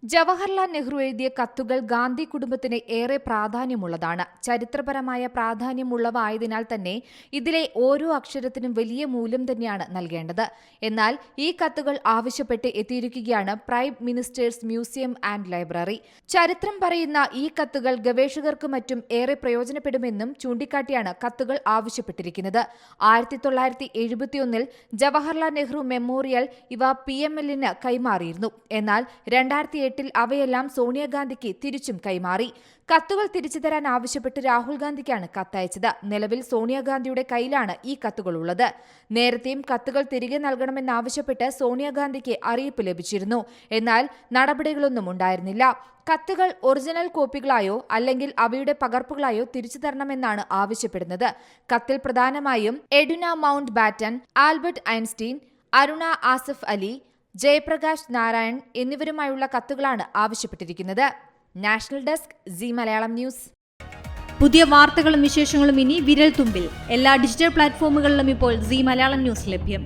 ജവഹർലാൽ നെഹ്റു എഴുതിയ കത്തുകൾ ഗാന്ധി കുടുംബത്തിന് ഏറെ പ്രാധാന്യമുള്ളതാണ്. ചരിത്രപരമായ പ്രാധാന്യമുള്ളവ ആയതിനാൽ തന്നെ ഇതിലെ ഓരോ അക്ഷരത്തിനും വലിയ മൂല്യം തന്നെയാണ് നൽകേണ്ടത്. എന്നാൽ ഈ കത്തുകൾ ആവശ്യപ്പെട്ട് എത്തിയിരിക്കുകയാണ് prime ministers museum and library. ചരിത്രം പറയുന്ന ഈ കത്തുകൾ ഗവേഷകർക്ക് മറ്റും ഏറെ പ്രയോജനപ്പെടുമെന്നും ചൂണ്ടിക്കാട്ടിയാണ് കത്തുകൾ ആവശ്യപ്പെട്ടിരിക്കുന്നത്. 1971 ജവഹർലാൽ നെഹ്റു മെമ്മോറിയൽ ഇവ PML-ന് കൈമാറിയിരുന്നു. എന്നാൽ 2008 അവയെല്ലാം സോണിയാഗാന്ധിക്ക് തിരിച്ചും കൈമാറി. കത്തുകൾ തിരിച്ചു തരാൻ ആവശ്യപ്പെട്ട് രാഹുൽ ഗാന്ധിക്കാണ് കത്തയച്ചത്. നിലവിൽ സോണിയാഗാന്ധിയുടെ കയ്യിലാണ് ഈ കത്തുകളുള്ളത്. നേരത്തെയും കത്തുകൾ തിരികെ നൽകണമെന്നാവശ്യപ്പെട്ട് സോണിയാഗാന്ധിക്ക് അറിയിപ്പ് ലഭിച്ചിരുന്നു. എന്നാൽ നടപടികളൊന്നും ഉണ്ടായിരുന്നില്ല. കത്തുകൾ ഒറിജിനൽ കോപ്പികളായോ അല്ലെങ്കിൽ അവയുടെ പകർപ്പുകളായോ തിരിച്ചു തരണമെന്നാണ് ആവശ്യപ്പെടുന്നത്. കത്തിൽ പ്രധാനമായും Edwina Mountbatten, Albert Einstein, Aruna Asaf Ali, Jayaprakash Narayan എന്നിവരുമായുള്ള കത്തുകളാണ് ആവശ്യപ്പെട്ടിരിക്കുന്നത്. National desk, Zee Malayalam news. പുതിയ വാർത്തകളും വിശേഷങ്ങളും ഇനി വിരൽ തുമ്പിൽ. എല്ലാ ഡിജിറ്റൽ പ്ലാറ്റ്ഫോമുകളിലും ഇപ്പോൾ സി മലയാളം ന്യൂസ് ലഭ്യം.